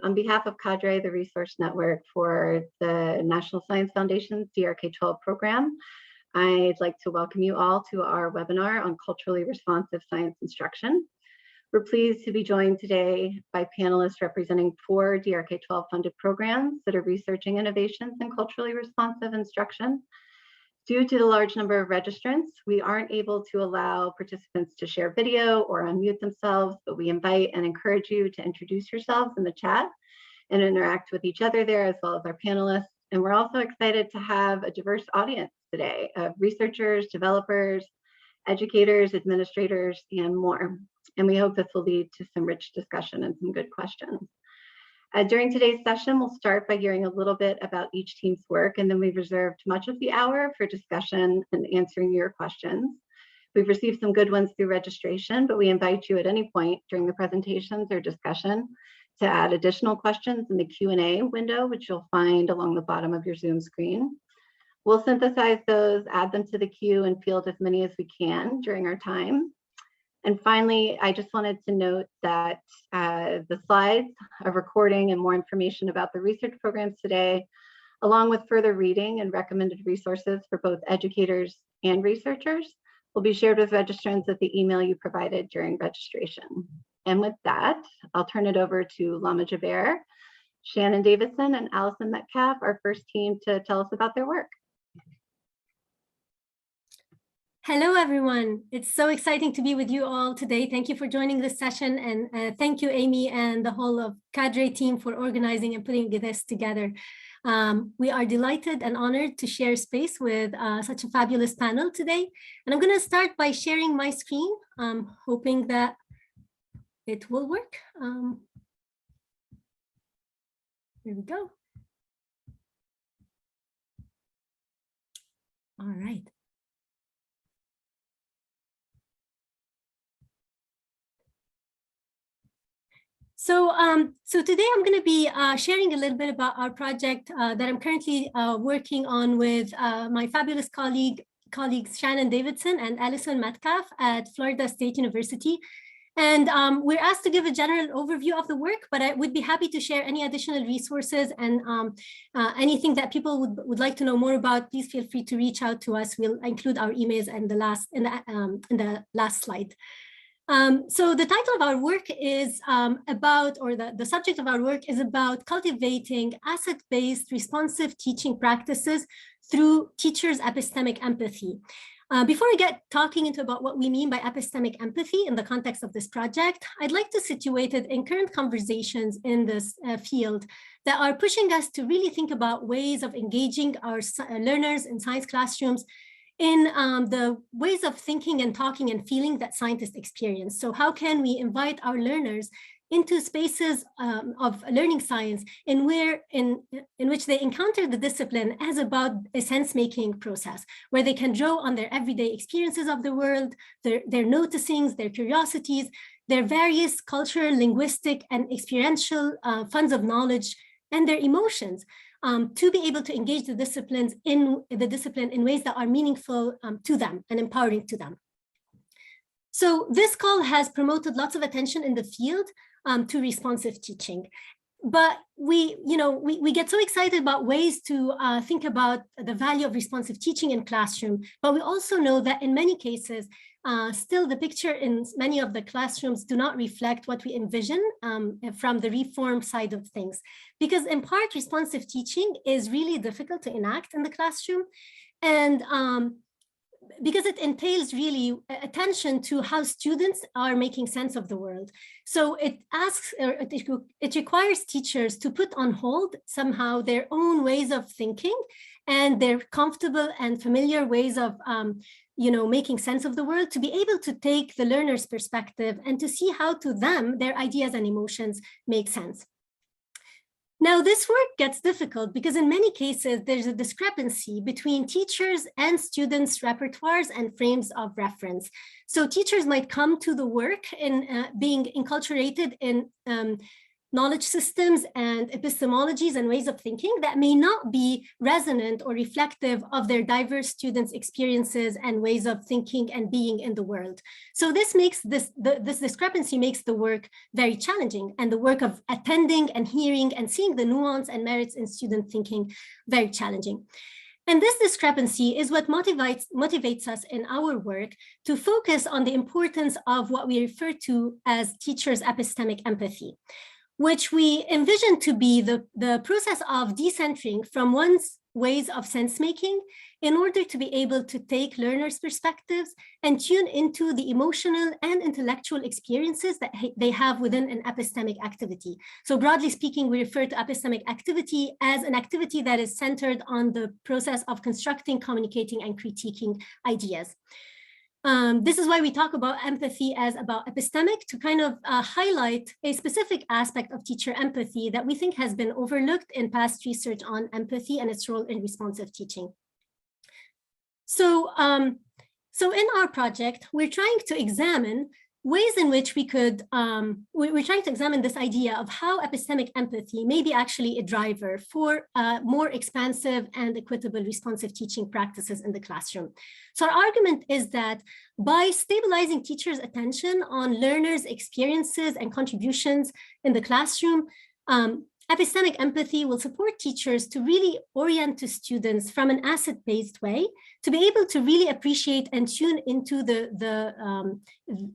On behalf of Cadre, the resource network for the National Science Foundation's DRK-12 program, I'd like to welcome you all to our webinar on culturally responsive science instruction. We're pleased to be joined today by panelists representing 4 DRK-12 funded programs that are researching innovations in culturally responsive instruction. Due to the large number of registrants, we aren't able to allow participants to share video or unmute themselves, but we invite and encourage you to introduce yourselves in the chat and interact with each other there, as well as our panelists. And we're also excited to have a diverse audience today of researchers, developers, educators, administrators, and more. And we hope this will lead to some rich discussion and some good questions. During today's session, we'll start by hearing a little bit about each team's work, and then we've reserved much of the hour for discussion and answering your questions. We've received some good ones through registration, but we invite you at any point during the presentations or discussion to add additional questions in the Q&A window, which you'll find along the bottom of your Zoom screen. We'll synthesize those, add them to the queue, and field as many as we can during our time. And finally, I just wanted to note that the slides, a recording, and more information about the research programs today, along with further reading and recommended resources for both educators and researchers, will be shared with registrants at the email you provided during registration. And with that, I'll turn it over to Lama Jaber, Shannon Davidson, and Allison Metcalf, our first team, to tell us about their work. Hello, everyone. It's so exciting to be with you all today. Thank you for joining this session. And thank you, Amy, and the whole of Cadre team for organizing and putting this together. We are delighted and honored to share space with such a fabulous panel today. And I'm going to start by sharing my screen, hoping that it will work. Here we go. All right. So today I'm going to be sharing a little bit about our project that I'm currently working on with my fabulous colleagues Shannon Davidson and Allison Metcalf at Florida State University. And we're asked to give a general overview of the work, but I would be happy to share any additional resources and anything that people would like to know more about. Please feel free to reach out to us. We'll include our emails in the last slide. So the title of our work is the subject of our work is about cultivating asset-based responsive teaching practices through teachers' epistemic empathy. Before I get talking into about what we mean by epistemic empathy in the context of this project, I'd like to situate it in current conversations in this field that are pushing us to really think about ways of engaging our learners in science classrooms in the ways of thinking and talking and feeling that scientists experience. So how can we invite our learners into spaces of learning science in which they encounter the discipline as about a sense-making process, where they can draw on their everyday experiences of the world, their noticings, their curiosities, their various cultural, linguistic, and experiential funds of knowledge, and their emotions, to be able to engage the discipline in ways that are meaningful to them and empowering to them. So this call has promoted lots of attention in the field to responsive teaching. But we get so excited about ways to think about the value of responsive teaching in classroom, but we also know that in many cases, still the picture in many of the classrooms do not reflect what we envision from the reform side of things. Because in part, responsive teaching is really difficult to enact in the classroom. And because it entails really attention to how students are making sense of the world. So it requires teachers to put on hold somehow their own ways of thinking and their comfortable and familiar ways of making sense of the world, to be able to take the learner's perspective and to see how to them, their ideas and emotions make sense. Now, this work gets difficult because in many cases, there's a discrepancy between teachers and students' repertoires and frames of reference. So teachers might come to the work in being enculturated in knowledge systems and epistemologies and ways of thinking that may not be resonant or reflective of their diverse students' experiences and ways of thinking and being in the world. So this makes this discrepancy makes the work very challenging, and the work of attending and hearing and seeing the nuance and merits in student thinking very challenging. And this discrepancy is what motivates us in our work to focus on the importance of what we refer to as teachers' epistemic empathy, which we envision to be the process of decentering from one's ways of sense-making in order to be able to take learners' perspectives and tune into the emotional and intellectual experiences that they have within an epistemic activity. So broadly speaking, we refer to epistemic activity as an activity that is centered on the process of constructing, communicating, and critiquing ideas. This is why we talk about empathy as about epistemic, to kind of highlight a specific aspect of teacher empathy that we think has been overlooked in past research on empathy and its role in responsive teaching. So in our project, we're trying to examine ways in which we could, we're trying to examine this idea of how epistemic empathy may be actually a driver for more expansive and equitable responsive teaching practices in the classroom. So our argument is that by stabilizing teachers' attention on learners' experiences and contributions in the classroom, epistemic empathy will support teachers to really orient to students from an asset-based way, to be able to really appreciate and tune into the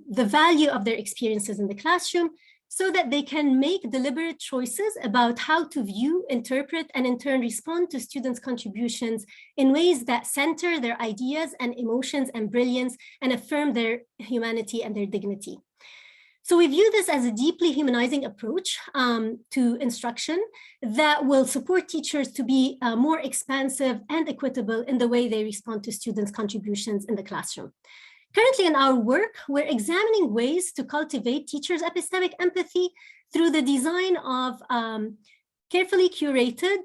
value of their experiences in the classroom, so that they can make deliberate choices about how to view, interpret, and in turn respond to students' contributions in ways that center their ideas and emotions and brilliance and affirm their humanity and their dignity. So we view this as a deeply humanizing approach to instruction that will support teachers to be more expansive and equitable in the way they respond to students' contributions in the classroom. Currently in our work, we're examining ways to cultivate teachers' epistemic empathy through the design of carefully curated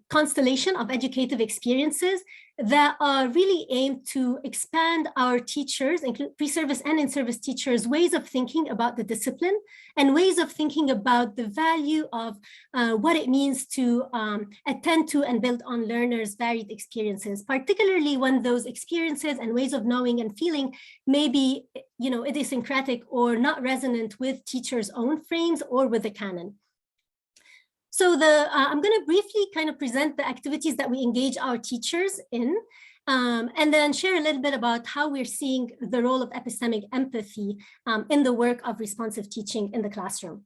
constellation of educative experiences that are really aimed to expand our teachers, including pre-service and in-service teachers, ways of thinking about the discipline and ways of thinking about the value of what it means to attend to and build on learners' varied experiences, particularly when those experiences and ways of knowing and feeling may be, idiosyncratic or not resonant with teachers' own frames or with the canon. So I'm going to briefly kind of present the activities that we engage our teachers in, and then share a little bit about how we're seeing the role of epistemic empathy in the work of responsive teaching in the classroom.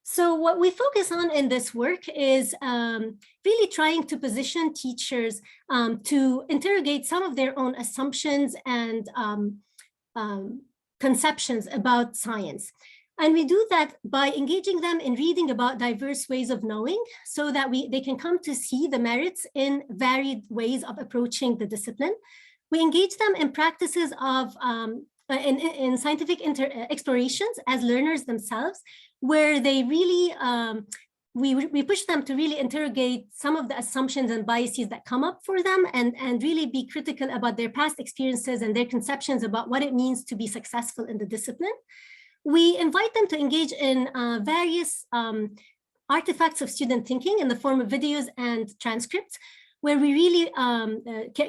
So what we focus on in this work is really trying to position teachers to interrogate some of their own assumptions and conceptions about science. And we do that by engaging them in reading about diverse ways of knowing, so that they can come to see the merits in varied ways of approaching the discipline. We engage them in practices of in scientific explorations as learners themselves, where they really, we push them to really interrogate some of the assumptions and biases that come up for them, and really be critical about their past experiences and their conceptions about what it means to be successful in the discipline. We invite them to engage in various artifacts of student thinking in the form of videos and transcripts, where we really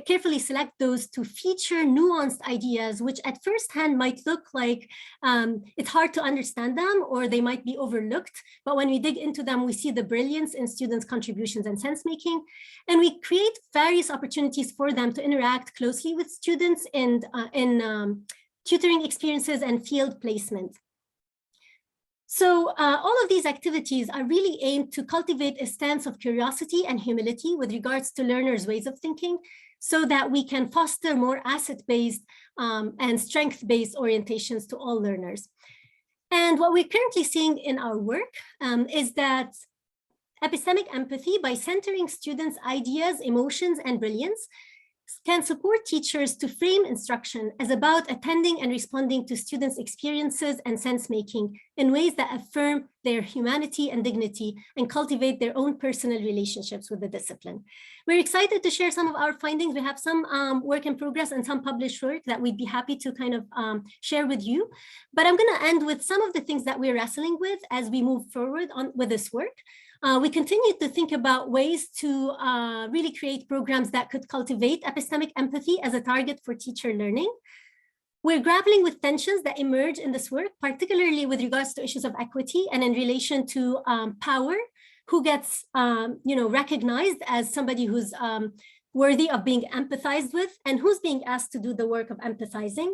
carefully select those to feature nuanced ideas, which at first hand might look like it's hard to understand them, or they might be overlooked. But when we dig into them, we see the brilliance in students' contributions and sense-making. And we create various opportunities for them to interact closely with students in tutoring experiences and field placement. So all of these activities are really aimed to cultivate a stance of curiosity and humility with regards to learners' ways of thinking, so that we can foster more asset-based and strength-based orientations to all learners. And what we're currently seeing in our work is that epistemic empathy, by centering students' ideas, emotions, and brilliance, can support teachers to frame instruction as about attending and responding to students' experiences and sense-making in ways that affirm their humanity and dignity and cultivate their own personal relationships with the discipline. We're excited to share some of our findings. We have some work in progress and some published work that we'd be happy to kind of share with you. But I'm going to end with some of the things that we're wrestling with as we move forward with this work. We continue to think about ways to really create programs that could cultivate epistemic empathy as a target for teacher learning. We're grappling with tensions that emerge in this work, particularly with regards to issues of equity and in relation to power, who gets recognized as somebody who's worthy of being empathized with and who's being asked to do the work of empathizing.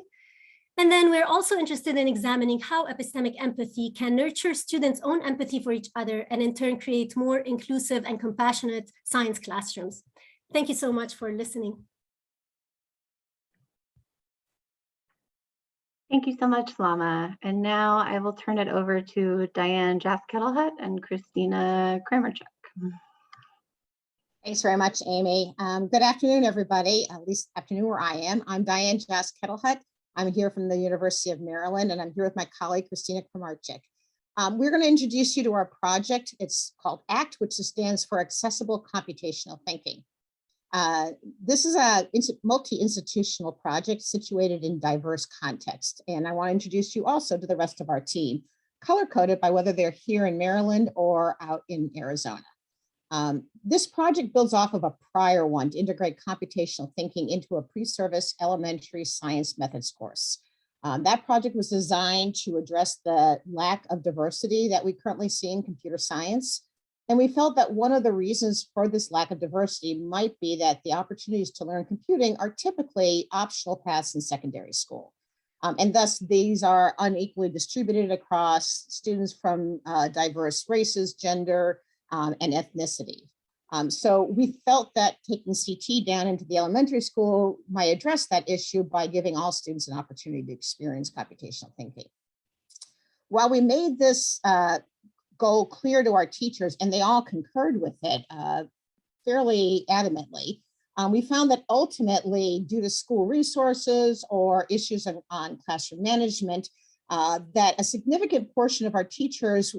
And then we're also interested in examining how epistemic empathy can nurture students' own empathy for each other and in turn create more inclusive and compassionate science classrooms. Thank you so much for listening. Thank you so much, Salama. And now I will turn it over to Diane Jass-Kettlehut and Christina Kramerchuk. Thanks very much, Amy. Good afternoon, everybody, at least afternoon where I am. I'm Diane Jass-Kettlehut. I'm here from the University of Maryland, and I'm here with my colleague, Christina Kramerchuk. We're going to introduce you to our project. It's called ACT, which stands for Accessible Computational Thinking. This is a multi-institutional project situated in diverse context. And I want to introduce you also to the rest of our team, color-coded by whether they're here in Maryland or out in Arizona. This project builds off of a prior one to integrate computational thinking into a pre-service elementary science methods course. That project was designed to address the lack of diversity that we currently see in computer science. And we felt that one of the reasons for this lack of diversity might be that the opportunities to learn computing are typically optional paths in secondary school. And thus these are unequally distributed across students from diverse races, gender, and ethnicity. So we felt that taking CT down into the elementary school might address that issue by giving all students an opportunity to experience computational thinking. While we made this goal clear to our teachers, and they all concurred with it fairly adamantly, we found that ultimately, due to school resources or issues on classroom management, that a significant portion of our teachers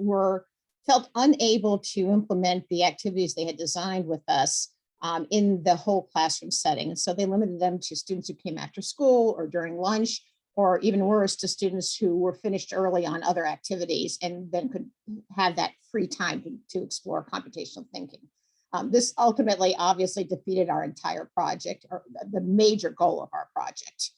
felt unable to implement the activities they had designed with us in the whole classroom setting. And so they limited them to students who came after school or during lunch, or even worse, to students who were finished early on other activities and then could have that free time to explore computational thinking. This ultimately obviously defeated our entire project, or the major goal of our project.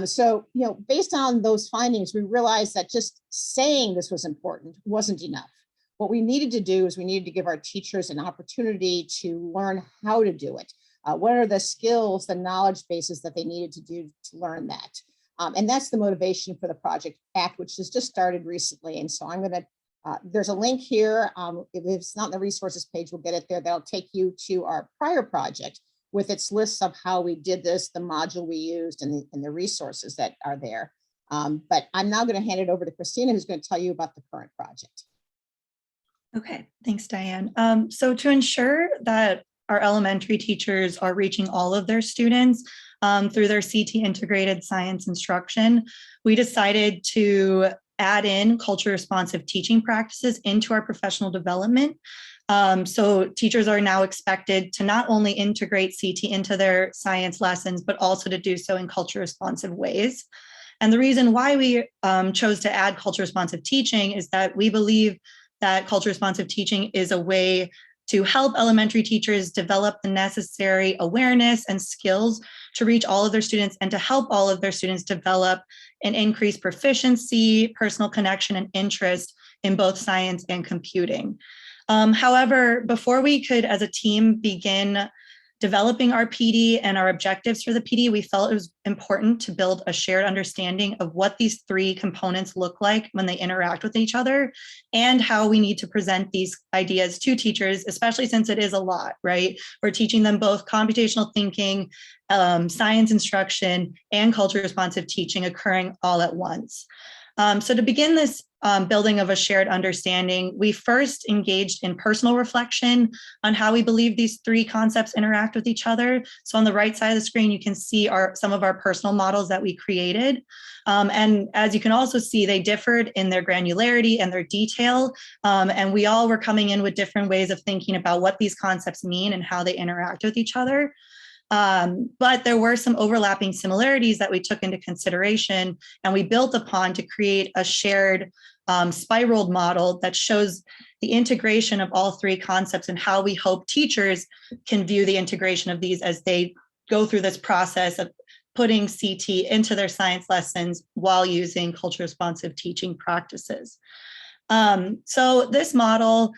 So, based on those findings, we realized that just saying this was important wasn't enough. What we needed to do is we needed to give our teachers an opportunity to learn how to do it. What are the skills, the knowledge bases that they needed to do to learn that? And that's the motivation for the Project ACT, which has just started recently. And so I'm going to, there's a link here. If it's not in the resources page, we'll get it there. That'll take you to our prior project with its lists of how we did this, the module we used, and the resources that are there. But I'm now going to hand it over to Christina, who's going to tell you about the current project. Okay, thanks, Diane. So to ensure that our elementary teachers are reaching all of their students through their CT integrated science instruction, we decided to add in culture responsive teaching practices into our professional development. So teachers are now expected to not only integrate CT into their science lessons, but also to do so in culture responsive ways. And the reason why we chose to add culture responsive teaching is that we believe that culture responsive teaching is a way to help elementary teachers develop the necessary awareness and skills to reach all of their students and to help all of their students develop an increased proficiency, personal connection, and interest in both science and computing. However, before we could, as a team, begin developing our PD and our objectives for the PD, we felt it was important to build a shared understanding of what these three components look like when they interact with each other and how we need to present these ideas to teachers, especially since it is a lot, right? We're teaching them both computational thinking, science instruction, and culture responsive teaching occurring all at once. So to begin this building of a shared understanding, we first engaged in personal reflection on how we believe these three concepts interact with each other. So on the right side of the screen, you can see some of our personal models that we created. And as you can also see, they differed in their granularity and their detail. And we all were coming in with different ways of thinking about what these concepts mean and how they interact with each other. But there were some overlapping similarities that we took into consideration, and we built upon to create a shared spiraled model that shows the integration of all three concepts and how we hope teachers can view the integration of these as they go through this process of putting CT into their science lessons while using culture responsive teaching practices. So this model,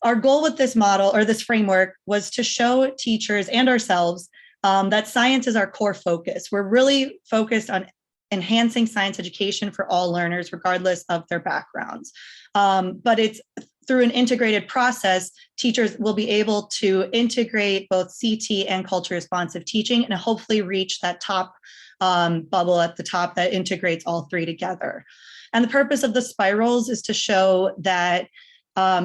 our goal with this model or this framework was to show teachers and ourselves that science is our core focus. We're really focused on enhancing science education for all learners, regardless of their backgrounds. But it's through an integrated process, teachers will be able to integrate both CT and culture responsive teaching and hopefully reach that top bubble at the top that integrates all three together. And the purpose of the spirals is to show that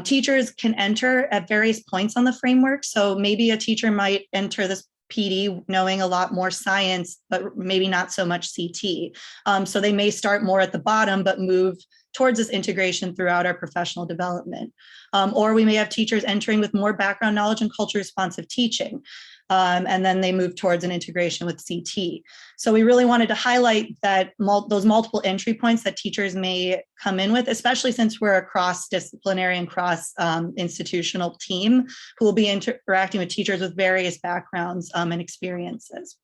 teachers can enter at various points on the framework. So maybe a teacher might enter this PD knowing a lot more science, but maybe not so much CT. So they may start more at the bottom, but move towards this integration throughout our professional development. Or we may have teachers entering with more background knowledge in culture responsive teaching. And then they move towards an integration with CT. So we really wanted to highlight that those multiple entry points that teachers may come in with, especially since we're a cross-disciplinary and cross-institutional team who will be interacting with teachers with various backgrounds and experiences.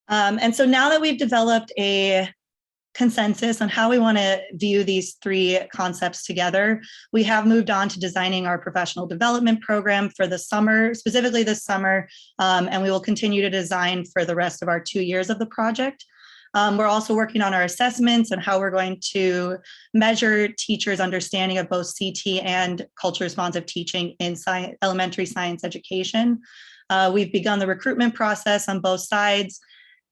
And so now that we've developed a consensus on how we want to view these three concepts together, we have moved on to designing our professional development program for the summer, specifically this summer, and we will continue to design for the rest of our 2 years of the project. We're also working on our assessments and how we're going to measure teachers' understanding of both CT and culture responsive teaching in elementary science education. We've begun the recruitment process on both sides.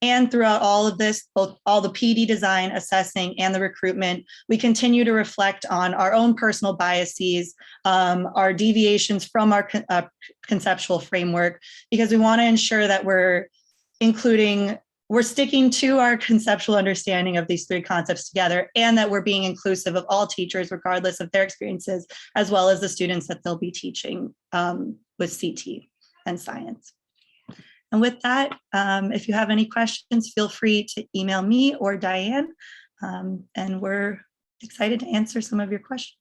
And throughout all of this, all the PD design, assessing, and the recruitment, we continue to reflect on our own personal biases, our deviations from our conceptual framework, because we want to ensure that we're sticking to our conceptual understanding of these three concepts together, and that we're being inclusive of all teachers, regardless of their experiences, as well as the students that they'll be teaching with CT and science. And with that, if you have any questions, feel free to email me or Diane, and we're excited to answer some of your questions.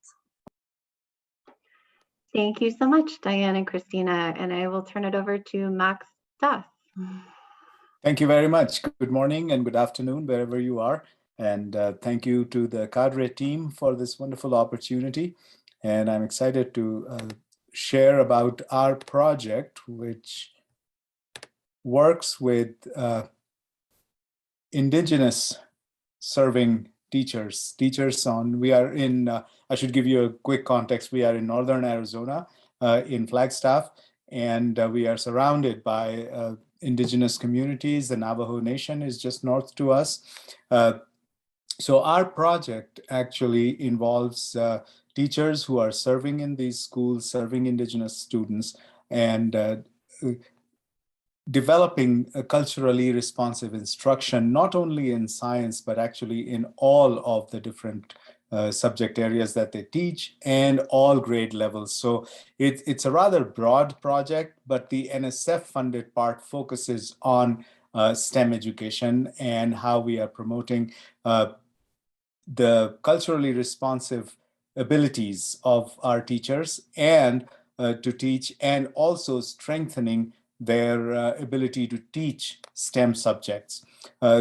Thank you so much, Diane and Christina, and I will turn it over to Max Das. Thank you very much. Good morning and good afternoon, wherever you are. And thank you to the Cadre team for this wonderful opportunity. And I'm excited to share about our project, which works with Indigenous serving teachers. We are in, I should give you a quick context. We are in Northern Arizona in Flagstaff, and we are surrounded by Indigenous communities. The Navajo Nation is just north to us. So our project actually involves teachers who are serving in these schools, serving Indigenous students, and developing a culturally responsive instruction, not only in science, but actually in all of the different subject areas that they teach and all grade levels. So it's a rather broad project, but the NSF funded part focuses on STEM education and how we are promoting the culturally responsive abilities of our teachers and to teach, and also strengthening their ability to teach STEM subjects.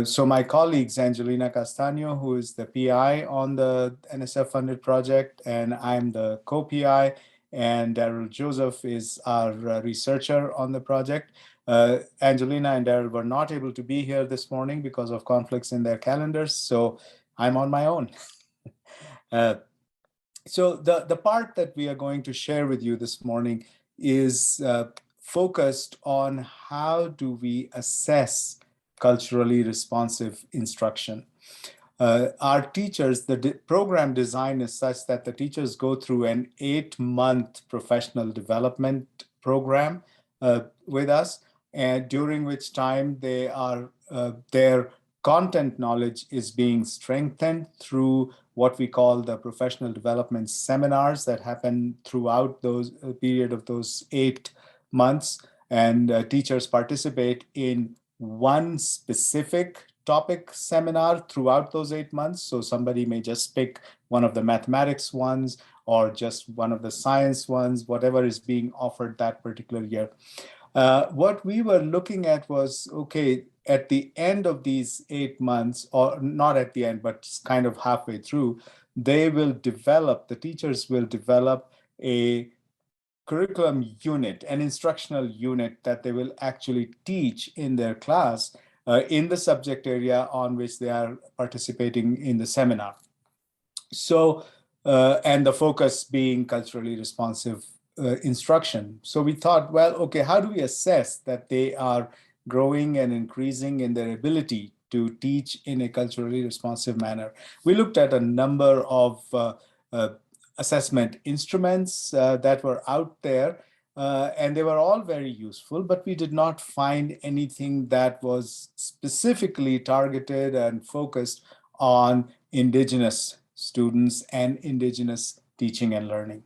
So my colleagues, Angelina Castaño, who is the PI on the NSF-funded project, and I'm the co-PI, and Daryl Joseph is our researcher on the project. Angelina and Daryl were not able to be here this morning because of conflicts in their calendars, so I'm on my own. So the part that we are going to share with you this morning is focused on how do we assess culturally responsive instruction. Our teachers, the program design is such that the teachers go through an 8-month professional development program with us, and during which time they are their content knowledge is being strengthened through what we call the professional development seminars that happen throughout those period of those 8 months. And teachers participate in one specific topic seminar throughout those 8 months. So somebody may just pick one of the mathematics ones or just one of the science ones, whatever is being offered that particular year. What we were looking at was, okay, at the end of these 8 months, or not at the end, but kind of halfway through, the teachers will develop a curriculum unit, an instructional unit that they will actually teach in their class in the subject area on which they are participating in the seminar. So, and the focus being culturally responsive instruction. So we thought, well, okay, how do we assess that they are growing and increasing in their ability to teach in a culturally responsive manner? We looked at a number of assessment instruments that were out there, and they were all very useful, but we did not find anything that was specifically targeted and focused on Indigenous students and Indigenous teaching and learning.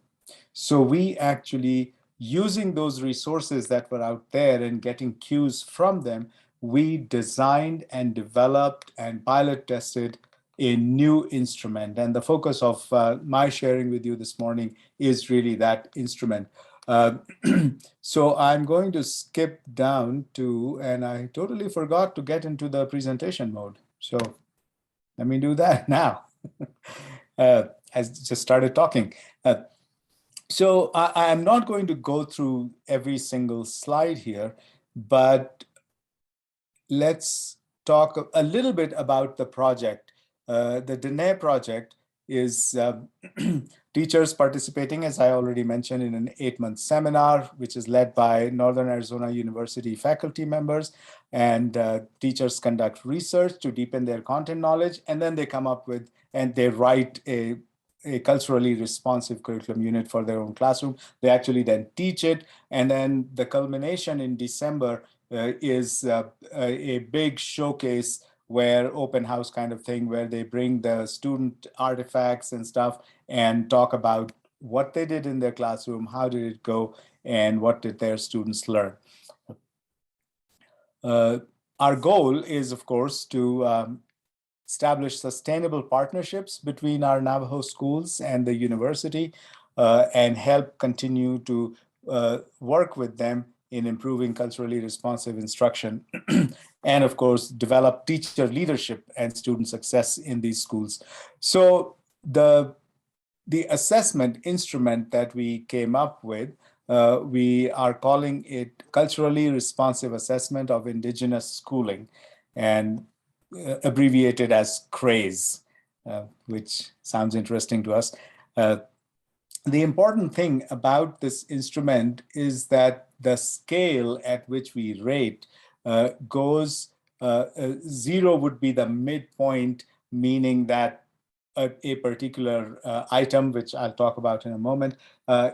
So we actually, using those resources that were out there and getting cues from them, we designed and developed and pilot tested a new instrument. And the focus of my sharing with you this morning is really that instrument. So I'm going to skip down to, and I totally forgot to get into the presentation mode. So let me do that now. I just started talking. So I am not going to go through every single slide here, but let's talk a little bit about the project. The Dene project is teachers participating, as I already mentioned, in an 8-month seminar, which is led by Northern Arizona University faculty members. And teachers conduct research to deepen their content knowledge. And then they come up with, and they write a culturally responsive curriculum unit for their own classroom. They actually then teach it. And then the culmination in December is a big showcase where open house kind of thing, where they bring the student artifacts and stuff and talk about what they did in their classroom, how did it go, and what did their students learn. Our goal is, of course, to establish sustainable partnerships between our Navajo schools and the university and help continue to work with them in improving culturally responsive instruction, and of course, develop teacher leadership and student success in these schools. So the assessment instrument that we came up with, we are calling it Culturally Responsive Assessment of Indigenous Schooling, and abbreviated as CRAISE, which sounds interesting to us. The important thing about this instrument is that the scale at which we rate goes, 0 would be the midpoint, meaning that a particular item, which I'll talk about in a moment,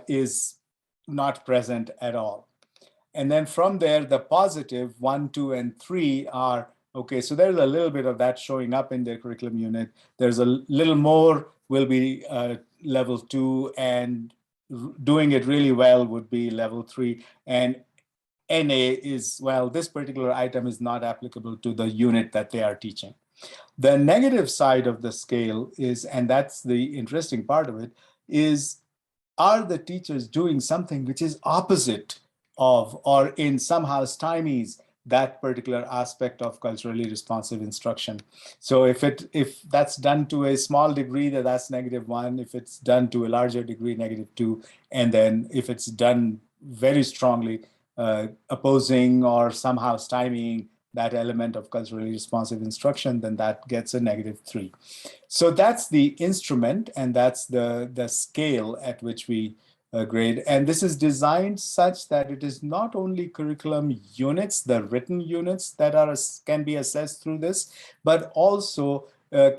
is not present at all. And then from there, the positive 1, 2, and 3 are, okay, so there's a little bit of that showing up in their curriculum unit. There's a little more will be level 2, and doing it really well would be level 3. And NA is, well, this particular item is not applicable to the unit that they are teaching. The negative side of the scale is, and that's the interesting part of it, is, are the teachers doing something which is opposite of, or in somehow stymies that particular aspect of culturally responsive instruction? So if that's done to a small degree, that's -1. If it's done to a larger degree, -2. And then if it's done very strongly opposing or somehow stymieing that element of culturally responsive instruction, then that gets a -3. So that's the instrument, and that's the scale at which we grade. And this is designed such that it is not only curriculum units, the written units that can be assessed through this, but also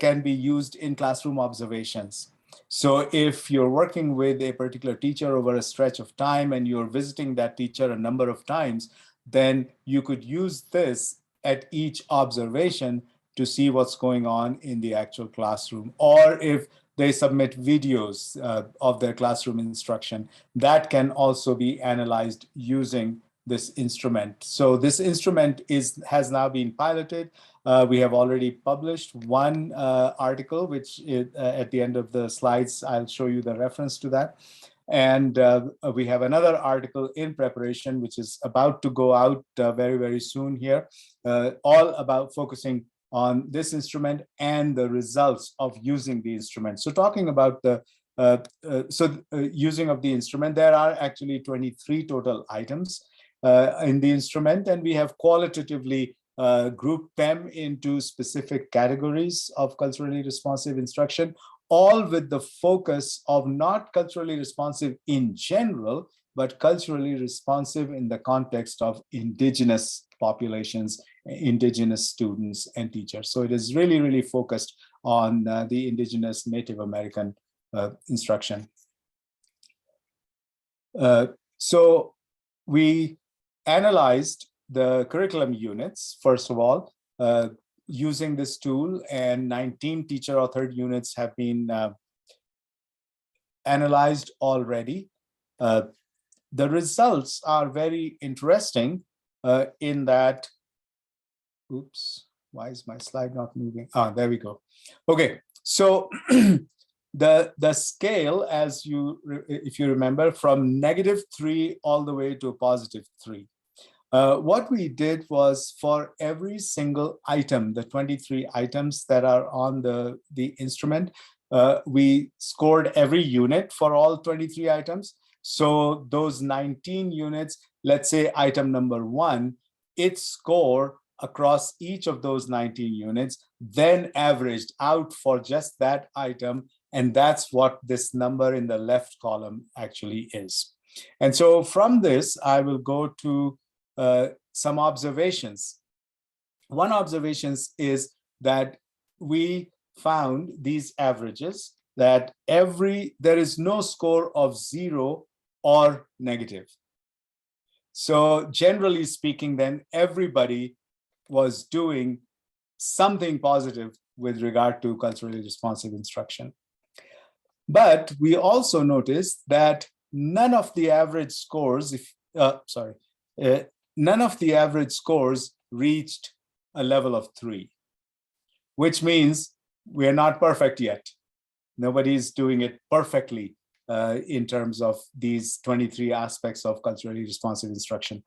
can be used in classroom observations. So if you're working with a particular teacher over a stretch of time and you're visiting that teacher a number of times, then you could use this at each observation to see what's going on in the actual classroom. Or if they submit videos of their classroom instruction, that can also be analyzed using this instrument. So this instrument has now been piloted. We have already published one article, which is, at the end of the slides, I'll show you the reference to that. And we have another article in preparation, which is about to go out very, very soon here, all about focusing on this instrument and the results of using the instrument. So talking about the using of the instrument, there are actually 23 total items in the instrument, and we have qualitatively grouped them into specific categories of culturally responsive instruction, all with the focus of not culturally responsive in general, but culturally responsive in the context of indigenous populations, indigenous students and teachers. So it is really, really focused on the indigenous Native American instruction. So we analyzed the curriculum units, first of all, using this tool, and 19 teacher-authored units have been analyzed already. The results are very interesting in that, oops, why is my slide not moving? Ah, there we go. Okay, so the scale, as if you remember, from -3 all the way to +3. What we did was, for every single item, the 23 items that are on the instrument, we scored every unit for all 23 items. So those 19 units, let's say item number 1, its score across each of those 19 units, then averaged out for just that item. And that's what this number in the left column actually is. And so from this, I will go to some observations. One observation is that we found these averages, that there is no score of 0 or negative. So generally speaking, then everybody was doing something positive with regard to culturally responsive instruction. But we also noticed that none of the average scores, none of the average scores reached a level of 3, which means we're not perfect yet. Nobody's doing it perfectly in terms of these 23 aspects of culturally responsive instruction.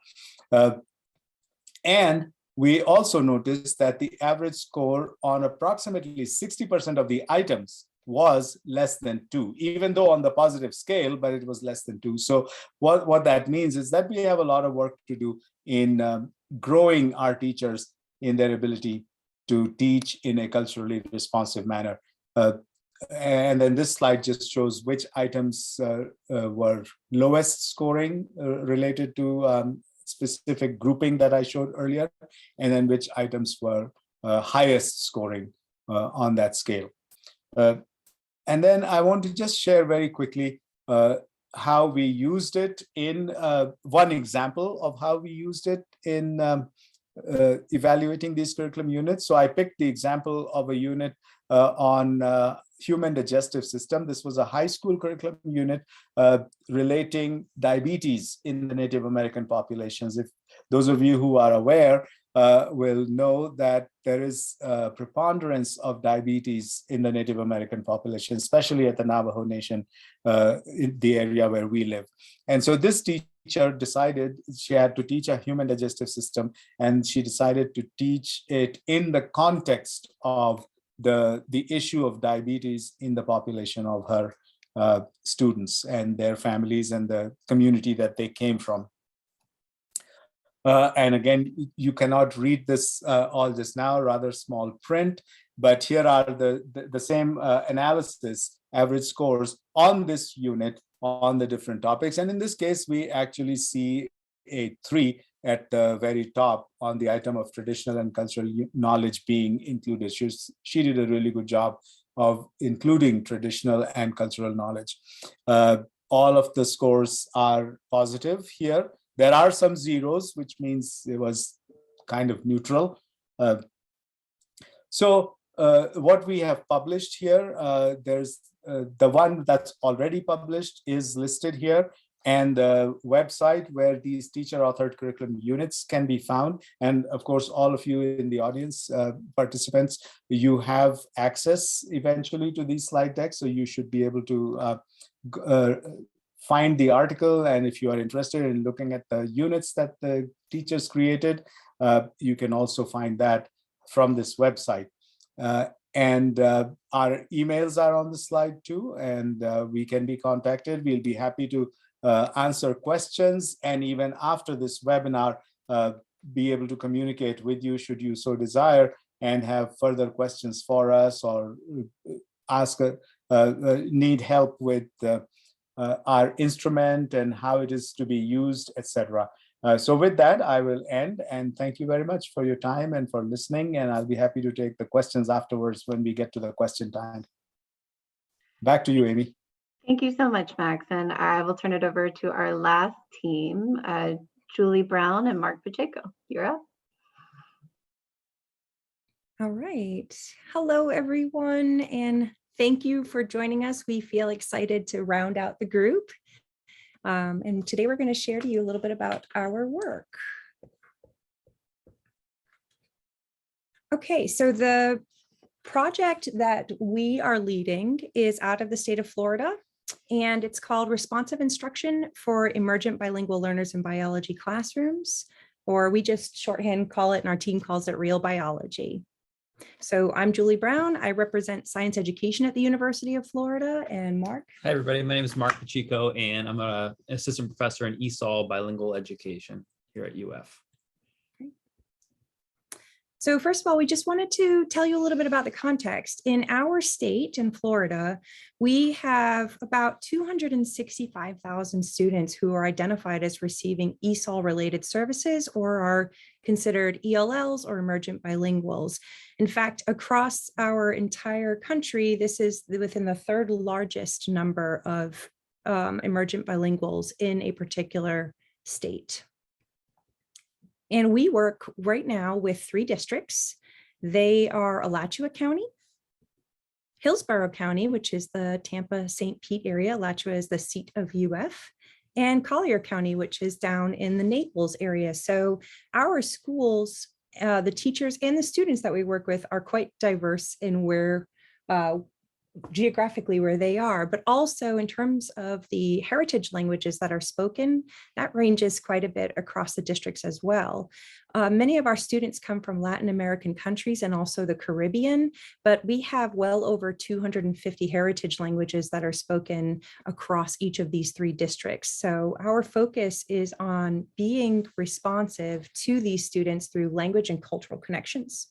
And we also noticed that the average score on approximately 60% of the items was less than 2, even though on the positive scale, but it was less than 2. So what that means is that we have a lot of work to do in growing our teachers in their ability to teach in a culturally responsive manner. And then this slide just shows which items were lowest scoring related to specific grouping that I showed earlier, and then which items were highest scoring on that scale. And then I want to just share very quickly how we used it in one example of how we used it in evaluating these curriculum units. So I picked the example of a unit on human digestive system. This was a high school curriculum unit relating diabetes in the Native American populations. If those of you who are aware will know that there is a preponderance of diabetes in the Native American population, especially at the Navajo Nation, in the area where we live. And so this teacher decided she had to teach a human digestive system, and she decided to teach it in the context of the issue of diabetes in the population of her students and their families and the community that they came from. And again, you cannot read this all just now, rather small print, but here are the same analysis, average scores on this unit on the different topics. And in this case, we actually see a 3 at the very top on the item of traditional and cultural knowledge being included. She did a really good job of including traditional and cultural knowledge. All of the scores are positive here. There are some zeros, which means it was kind of neutral. So what we have published here, there's the one that's already published is listed here, and the website where these teacher-authored curriculum units can be found. And of course, all of you in the audience, participants, you have access eventually to these slide decks, so you should be able to find the article. And if you are interested in looking at the units that the teachers created, you can also find that from this website. And our emails are on the slide too, and we can be contacted. We'll be happy to answer questions, and even after this webinar, be able to communicate with you should you so desire and have further questions for us, or ask need help with our instrument and how it is to be used, etc. So with that, I will end, and thank you very much for your time and for listening, and I'll be happy to take the questions afterwards when we get to the question time. Back to you, Amy. Thank you so much, Max, and I will turn it over to our last team, Julie Brown and Mark Pacheco. You're up. All right. Hello, everyone, and thank you for joining us. We feel excited to round out the group. And today we're going to share to you a little bit about our work. Okay, so the project that we are leading is out of the state of Florida, and it's called Responsive Instruction for Emergent Bilingual Learners in Biology Classrooms, or we just shorthand call it, and our team calls it Real Biology. So I'm Julie Brown. I represent science education at the University of Florida. And Mark. Hi, everybody. My name is Mark Pacheco, and I'm an assistant professor in ESOL bilingual education here at UF. So first of all, we just wanted to tell you a little bit about the context. In our state, in Florida, we have about 265,000 students who are identified as receiving ESOL-related services or are considered ELLs or emergent bilinguals. In fact, across our entire country, this is within the third largest number of emergent bilinguals in a particular state. And we work right now with 3 districts. They are Alachua County, Hillsborough County, which is the Tampa-St. Pete area. Alachua is the seat of UF, and Collier County, which is down in the Naples area. So our schools, the teachers and the students that we work with are quite diverse in where geographically where they are, but also in terms of the heritage languages that are spoken, that ranges quite a bit across the districts as well. Many of our students come from Latin American countries and also the Caribbean, but we have well over 250 heritage languages that are spoken across each of these 3 districts. So our focus is on being responsive to these students through language and cultural connections.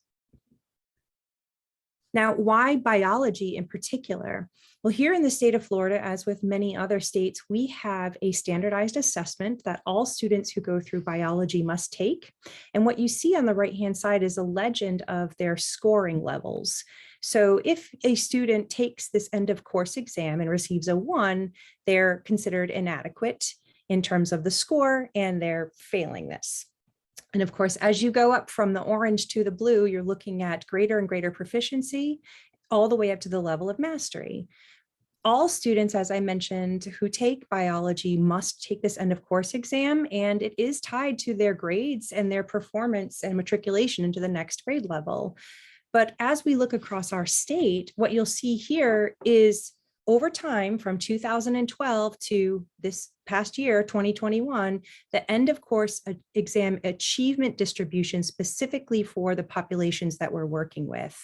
Now, why biology in particular? Well, here in the state of Florida, as with many other states, we have a standardized assessment that all students who go through biology must take. And what you see on the right-hand side is a legend of their scoring levels. So if a student takes this end of course exam and receives a 1, they're considered inadequate in terms of the score, and they're failing this. And of course, as you go up from the orange to the blue, you're looking at greater and greater proficiency all the way up to the level of mastery. All students, as I mentioned, who take biology must take this end of course exam, and it is tied to their grades and their performance and matriculation into the next grade level. But as we look across our state, what you'll see here is over time from 2012 to this past year, 2021, the end of course exam achievement distribution specifically for the populations that we're working with.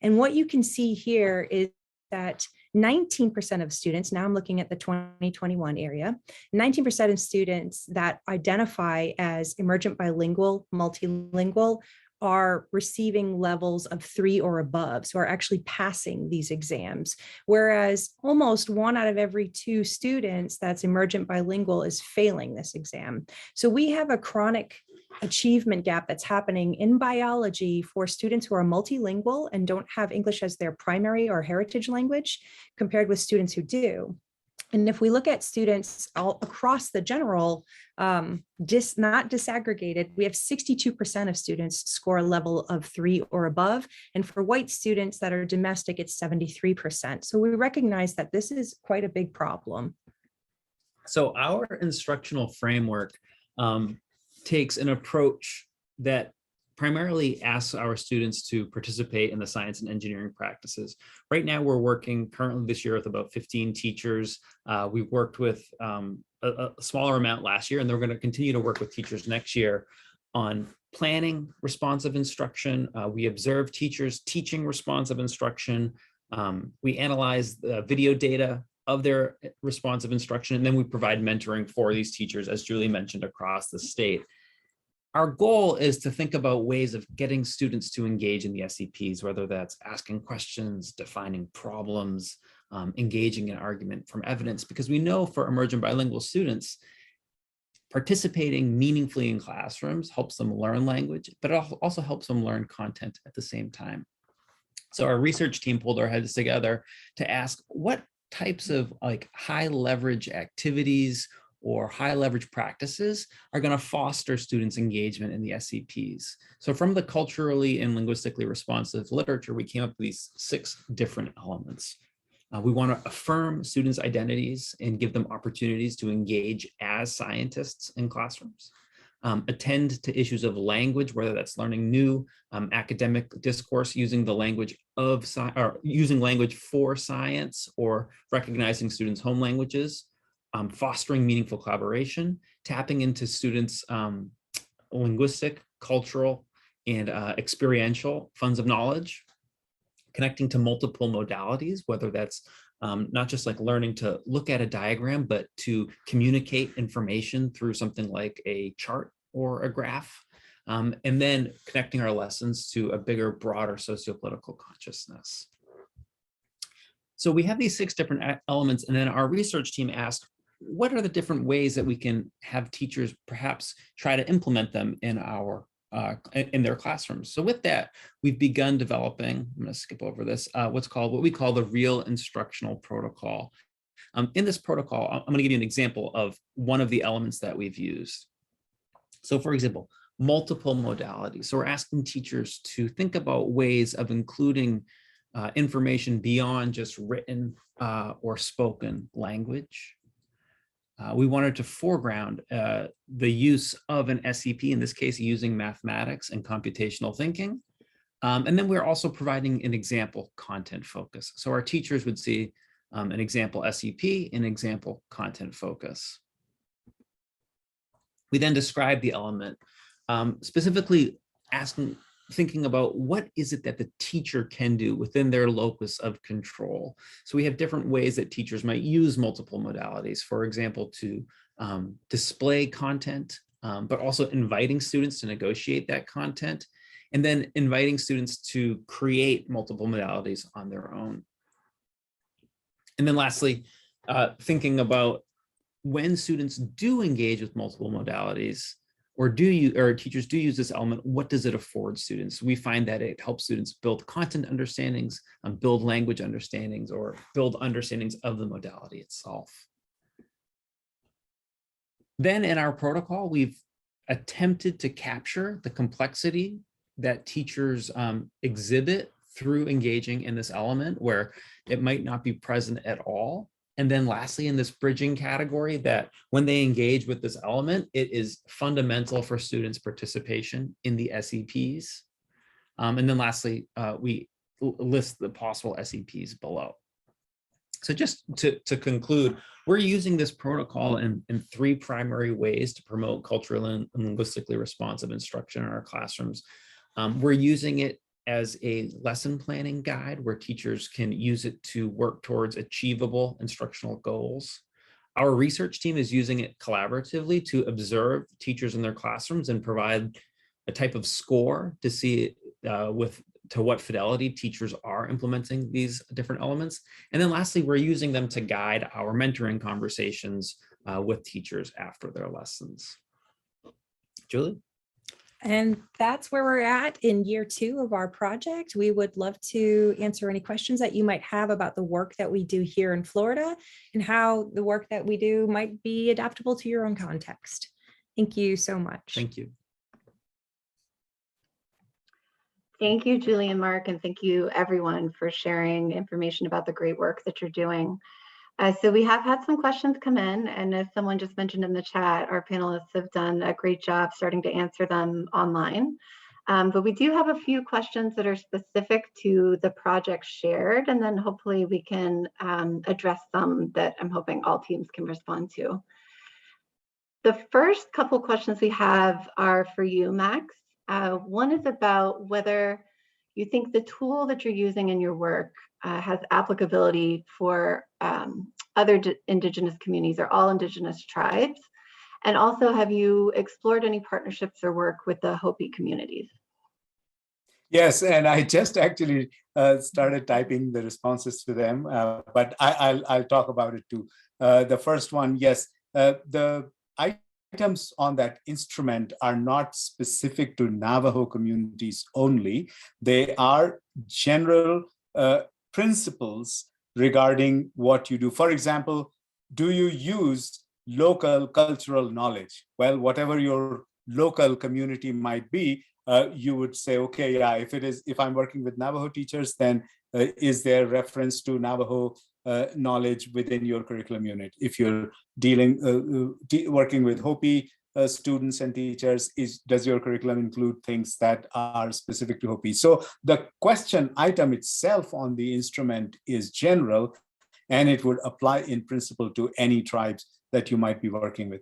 And what you can see here is that 19% of students, now I'm looking at the 2021 area, 19% of students that identify as emergent bilingual, multilingual, are receiving levels of 3 or above, so are actually passing these exams, whereas almost 1 out of every 2 students that's emergent bilingual is failing this exam. So we have a chronic achievement gap that's happening in biology for students who are multilingual and don't have English as their primary or heritage language compared with students who do. And if we look at students all across the general, not disaggregated, we have 62% of students score a level of 3 or above. And for white students that are domestic, it's 73%. So we recognize that this is quite a big problem. So our instructional framework takes an approach that primarily asks our students to participate in the science and engineering practices. Right now, we're working currently this year with about 15 teachers. We've worked with a smaller amount last year, and they're going to continue to work with teachers next year on planning responsive instruction. We observe teachers teaching responsive instruction. We analyze the video data of their responsive instruction, and then we provide mentoring for these teachers, as Julie mentioned, across the state. Our goal is to think about ways of getting students to engage in the SEPs, whether that's asking questions, defining problems, engaging in argument from evidence, because we know for emergent bilingual students, participating meaningfully in classrooms helps them learn language, but it also helps them learn content at the same time. So our research team pulled our heads together to ask what types of high leverage activities or high leverage practices are going to foster students' engagement in the SEPs. So from the culturally and linguistically responsive literature, we came up with these 6 different elements. We want to affirm students' identities and give them opportunities to engage as scientists in classrooms. Attend to issues of language, whether that's learning new academic discourse using the language of science, or using language for science, or recognizing students' home languages. Fostering meaningful collaboration, tapping into students' linguistic, cultural, and experiential funds of knowledge, connecting to multiple modalities, whether that's not just learning to look at a diagram, but to communicate information through something like a chart or a graph, and then connecting our lessons to a bigger, broader sociopolitical consciousness. So we have these 6 different elements, and then our research team asked, what are the different ways that we can have teachers perhaps try to implement them in their classrooms? So with that, we've begun developing, I'm going to skip over this, what we call the real instructional protocol. In this protocol, I'm going to give you an example of one of the elements that we've used. So for example, multiple modalities. So we're asking teachers to think about ways of including information beyond just written or spoken language. We wanted to foreground the use of an SEP, in this case, using mathematics and computational thinking. And then we're also providing an example content focus. So our teachers would see an example SEP, an example content focus. We then describe the element, specifically thinking about what is it that the teacher can do within their locus of control. So we have different ways that teachers might use multiple modalities, for example, to display content, but also inviting students to negotiate that content, and then inviting students to create multiple modalities on their own. And then lastly, thinking about when students do engage with multiple modalities, or teachers do use this element, what does it afford students? We find that it helps students build content understandings, build language understandings, or build understandings of the modality itself. Then in our protocol, we've attempted to capture the complexity that teachers exhibit through engaging in this element, where it might not be present at all. And then lastly, in this bridging category, that when they engage with this element, it is fundamental for students' participation in the SEPs. And then lastly, we list the possible SEPs below. So just to conclude, we're using this protocol in 3 primary ways to promote culturally and linguistically responsive instruction in our classrooms. We're using it as a lesson planning guide where teachers can use it to work towards achievable instructional goals. Our research team is using it collaboratively to observe teachers in their classrooms and provide a type of score to see to what fidelity teachers are implementing these different elements. And then lastly, we're using them to guide our mentoring conversations with teachers after their lessons. Julie? And that's where we're at in year 2 of our project. We would love to answer any questions that you might have about the work that we do here in Florida and how the work that we do might be adaptable to your own context. Thank you so much. Thank you. Thank you, Julie and Mark, and thank you everyone for sharing information about the great work that you're doing. So we have had some questions come in, and as someone just mentioned in the chat, our panelists have done a great job starting to answer them online. But we do have a few questions that are specific to the project shared, and then hopefully we can address some that I'm hoping all teams can respond to. The first couple questions we have are for you, Max. One is about whether you think the tool that you're using in your work has applicability for other Indigenous communities or all Indigenous tribes. And also, have you explored any partnerships or work with the Hopi communities? Yes, and I just actually started typing the responses to them, but I'll talk about it too. The first one, yes, the items on that instrument are not specific to Navajo communities only. They are general principles regarding what you do. For example, do you use local cultural knowledge? Well, whatever your local community might be, you would say, okay, yeah, if I'm working with Navajo teachers, then is there reference to Navajo knowledge within your curriculum unit? If you're working with Hopi students and teachers, does your curriculum include things that are specific to Hopi? So the question item itself on the instrument is general, and it would apply in principle to any tribes that you might be working with.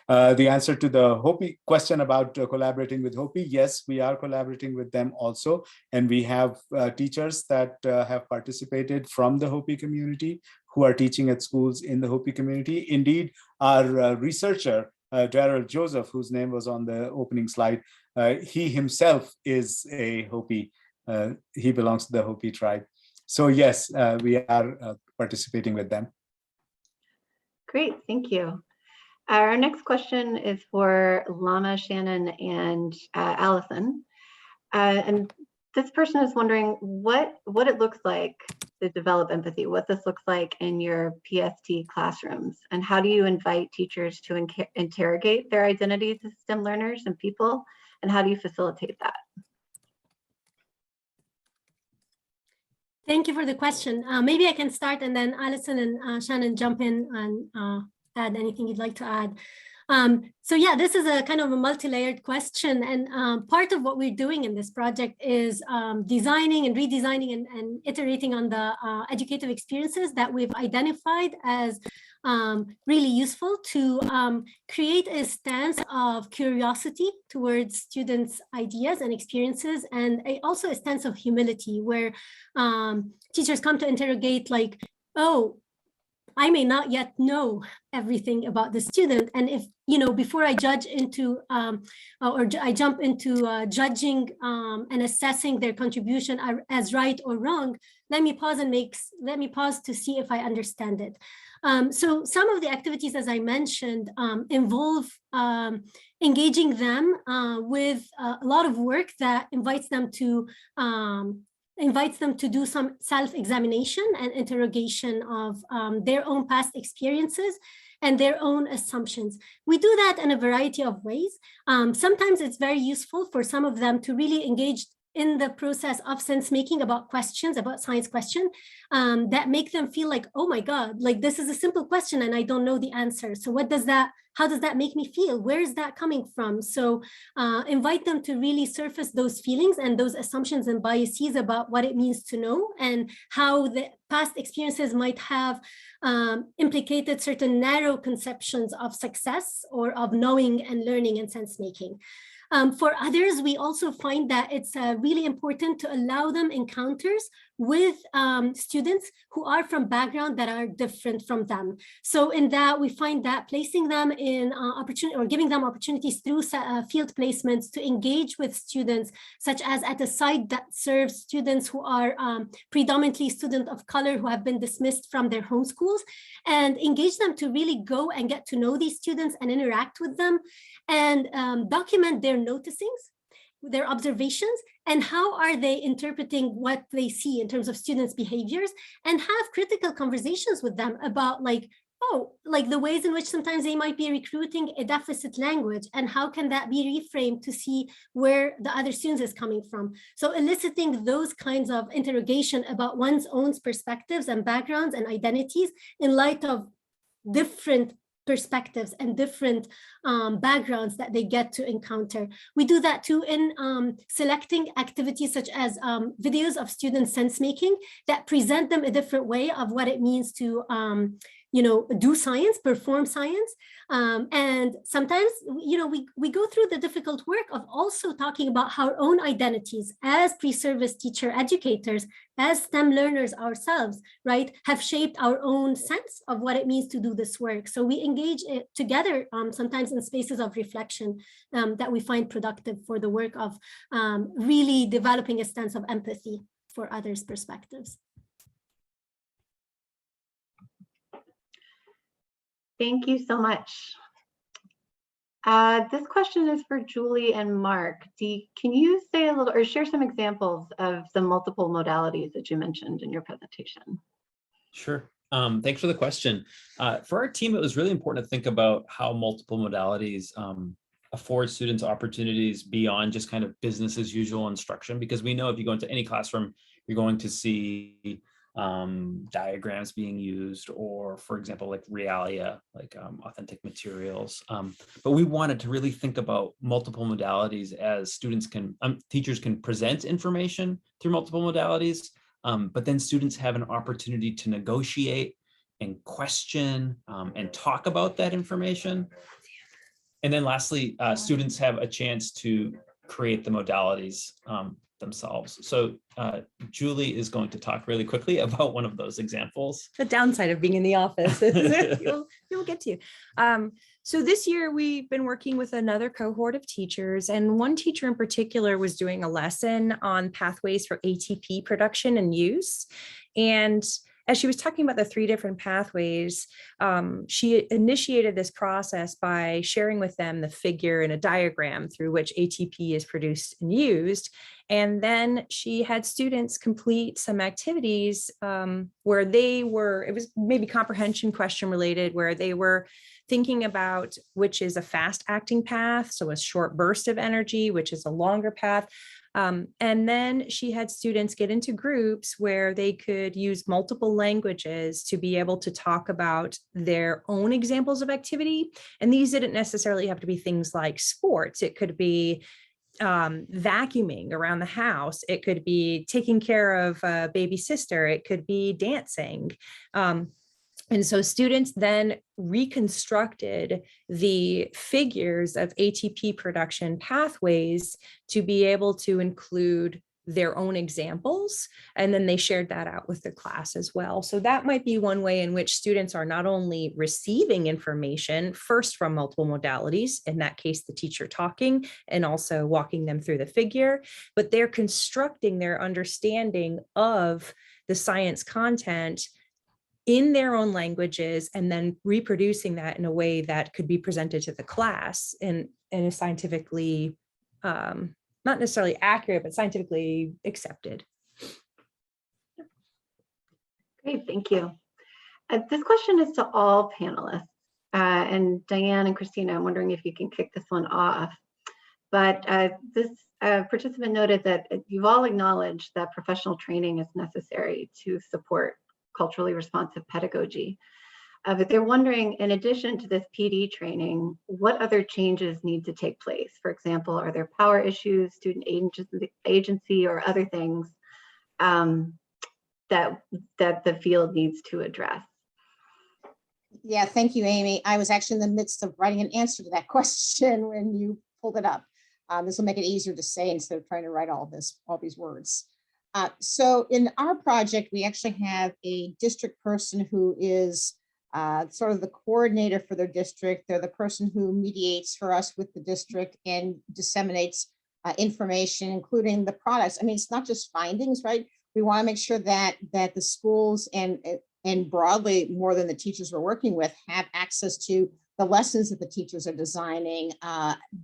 The answer to the Hopi question about collaborating with Hopi, yes, we are collaborating with them also. And we have teachers that have participated from the Hopi community who are teaching at schools in the Hopi community. Indeed, our researcher, Darrell Joseph, whose name was on the opening slide, he himself is a Hopi. He belongs to the Hopi tribe. So yes, we are participating with them. Great, thank you. Our next question is for Lama, Shannon, and Allison. And this person is wondering what it looks like to develop empathy, what this looks like in your PST classrooms, and how do you invite teachers to interrogate their identities as STEM learners and people, and how do you facilitate that? Thank you for the question. Maybe I can start and then Allison and Shannon jump in and add anything you'd like to add. So yeah, this is a kind of a multi-layered question, and part of what we're doing in this project is designing and redesigning and iterating on the educative experiences that we've identified as really useful to create a stance of curiosity towards students' ideas and experiences, and also a stance of humility where teachers come to interrogate like, oh, I may not yet know everything about the student. And if, before I judge into, I jump into judging and assessing their contribution as right or wrong, let me pause to see if I understand it. So some of the activities, as I mentioned, involve engaging them with a lot of work that invites them to do some self-examination and interrogation of their own past experiences and their own assumptions. We do that in a variety of ways. Sometimes it's very useful for some of them to really engage in the process of sense making about science questions that make them feel like, oh my God, like this is a simple question and I don't know the answer. So how does that make me feel? Where is that coming from? So invite them to really surface those feelings and those assumptions and biases about what it means to know and how the past experiences might have implicated certain narrow conceptions of success or of knowing and learning and sense making. For others, we also find that it's really important to allow them encounters with students who are from backgrounds that are different from them. So in that, we find that placing them in opportunity or giving them opportunities through field placements to engage with students, such as at a site that serves students who are predominantly students of color who have been dismissed from their home schools, and engage them to really go and get to know these students and interact with them, and document their noticings, their observations, and how are they interpreting what they see in terms of students' behaviors, and have critical conversations with them about like the ways in which sometimes they might be recruiting a deficit language, and how can that be reframed to see where the other students is coming from. So eliciting those kinds of interrogation about one's own perspectives and backgrounds and identities in light of different perspectives and different backgrounds that they get to encounter. We do that too in selecting activities such as videos of student sense making that present them a different way of what it means to do science, perform science. And sometimes, we go through the difficult work of also talking about how our own identities as pre-service teacher educators, as STEM learners ourselves, right, have shaped our own sense of what it means to do this work. So we engage it together, sometimes in spaces of reflection that we find productive for the work of really developing a sense of empathy for others' perspectives. Thank you so much. This question is for Julie and Mark. Can you say a little or share some examples of the multiple modalities that you mentioned in your presentation? Sure. Thanks for the question. For our team, it was really important to think about how multiple modalities afford students opportunities beyond just kind of business as usual instruction, because we know if you go into any classroom, you're going to see diagrams being used, or for example, like realia, like authentic materials. But we wanted to really think about multiple modalities as students can, teachers can present information through multiple modalities, but then students have an opportunity to negotiate and question and talk about that information. And then lastly, students have a chance to create the modalities themselves. So Julie is going to talk really quickly about one of those examples. The downside of being in the office is you'll get to. So this year we've been working with another cohort of teachers, and one teacher in particular was doing a lesson on pathways for ATP production and use. And as she was talking about the 3 different pathways, she initiated this process by sharing with them the figure and a diagram through which ATP is produced and used. And then she had students complete some activities where they were, it was maybe comprehension question related, where they were thinking about which is a fast acting path, so a short burst of energy, which is a longer path. And then she had students get into groups where they could use multiple languages to be able to talk about their own examples of activity. And these didn't necessarily have to be things like sports. It could be vacuuming around the house. It could be taking care of a baby sister. It could be dancing. And so students then reconstructed the figures of ATP production pathways to be able to include their own examples. And then they shared that out with the class as well. So that might be one way in which students are not only receiving information first from multiple modalities, in that case, the teacher talking and also walking them through the figure, but they're constructing their understanding of the science content in their own languages, and then reproducing that in a way that could be presented to the class in a scientifically, not necessarily accurate, but scientifically accepted. Great, thank you. This question is to all panelists. And Diane and Christina, I'm wondering if you can kick this one off. But this participant noted that you've all acknowledged that professional training is necessary to support culturally responsive pedagogy. But they're wondering, in addition to this PD training, what other changes need to take place? For example, are there power issues, student agency, or other things that the field needs to address? Yeah, thank you, Amy. I was actually in the midst of writing an answer to that question when you pulled it up. This will make it easier to say instead of trying to write all these words. So in our project, we actually have a district person who is sort of the coordinator for their district. They're the person who mediates for us with the district and disseminates information, including the products. I mean, it's not just findings, right? We want to make sure that the schools and broadly more than the teachers we're working with have access to the lessons that the teachers are designing,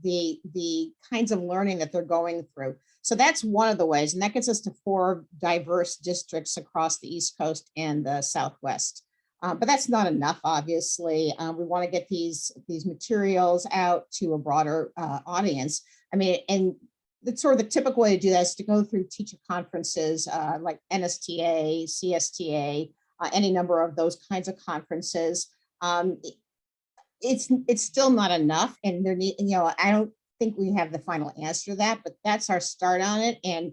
the kinds of learning that they're going through. So that's one of the ways, and that gets us to 4 diverse districts across the East Coast and the Southwest. But that's not enough, obviously. We want to get these materials out to a broader audience. I mean, and that's sort of the typical way to do that is to go through teacher conferences like NSTA, CSTA, any number of those kinds of conferences. It's still not enough, and I don't think we have the final answer to that, but that's our start on it. And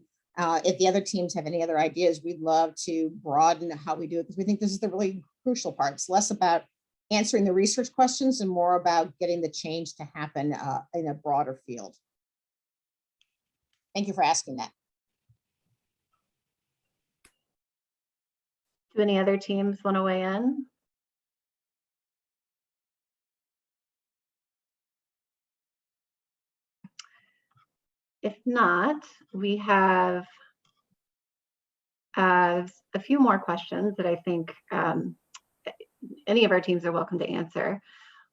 if the other teams have any other ideas, we'd love to broaden how we do it, because we think this is the really crucial part. It's less about answering the research questions and more about getting the change to happen in a broader field. Thank you for asking that. Do any other teams want to weigh in? If not, we have a few more questions that I think any of our teams are welcome to answer.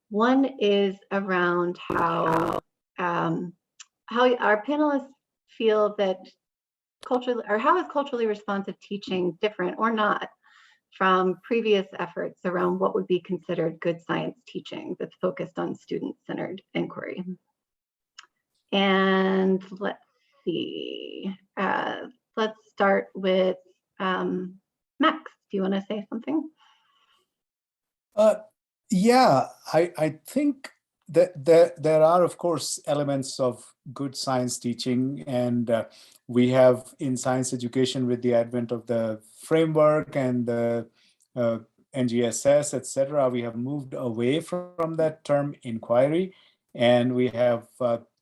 One is around how our panelists feel that how is culturally responsive teaching different or not from previous efforts around what would be considered good science teaching that's focused on student-centered inquiry. And let's see, let's start with Max. Do you want to say something? Yeah, I think that there are, of course, elements of good science teaching, and we have in science education, with the advent of the framework and the NGSS, etc., we have moved away from that term inquiry, and we have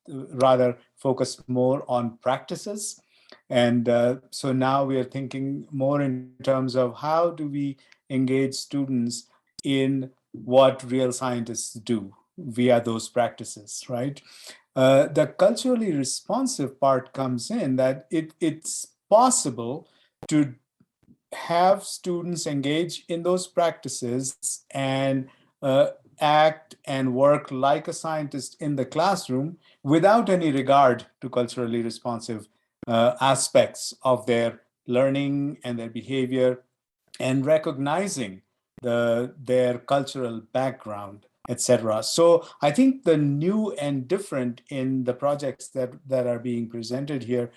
rather focused more on practices. And so now we are thinking more in terms of how do we engage students in what real scientists do via those practices, right? The culturally responsive part comes in that it's possible to have students engage in those practices and act and work like a scientist in the classroom without any regard to culturally responsive aspects of their learning and their behavior, and recognizing their cultural background, etc. So I think the new and different in the projects that are being presented here,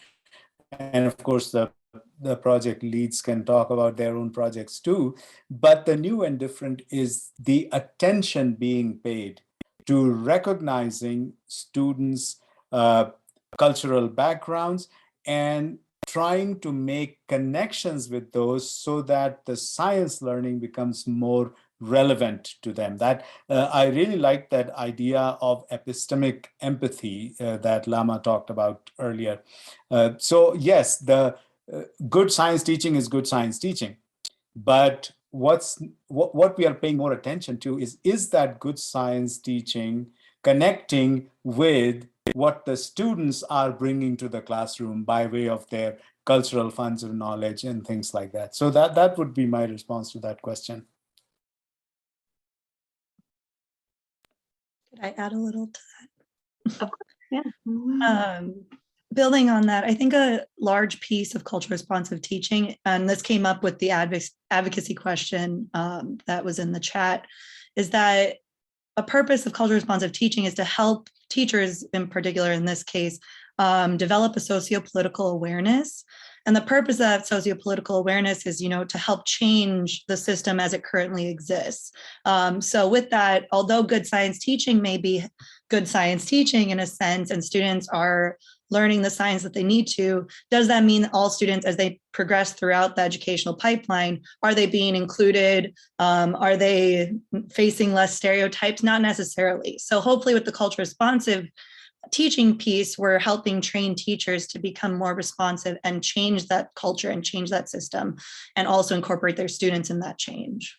and of course the project leads can talk about their own projects too, but the new and different is the attention being paid to recognizing students' cultural backgrounds and trying to make connections with those so that the science learning becomes more relevant to them. That I really like that idea of epistemic empathy that Lama talked about earlier. So yes, the good science teaching is good science teaching, but what we are paying more attention to is that good science teaching connecting with what the students are bringing to the classroom by way of their cultural funds of knowledge and things like that. So that would be my response to that question. Could I add a little to that? Of course, yeah. Building on that, I think a large piece of culture responsive teaching, and this came up with the advocacy question that was in the chat, is that a purpose of culture responsive teaching is to help teachers, in particular in this case, develop a socio-political awareness. And the purpose of that socio-political awareness is, to help change the system as it currently exists. So with that, although good science teaching may be good science teaching in a sense, and students are learning the science that they need to, does that mean that all students, as they progress throughout the educational pipeline, are they being included? Are they facing less stereotypes? Not necessarily. So hopefully with the culture responsive teaching piece, we're helping train teachers to become more responsive and change that culture and change that system, and also incorporate their students in that change.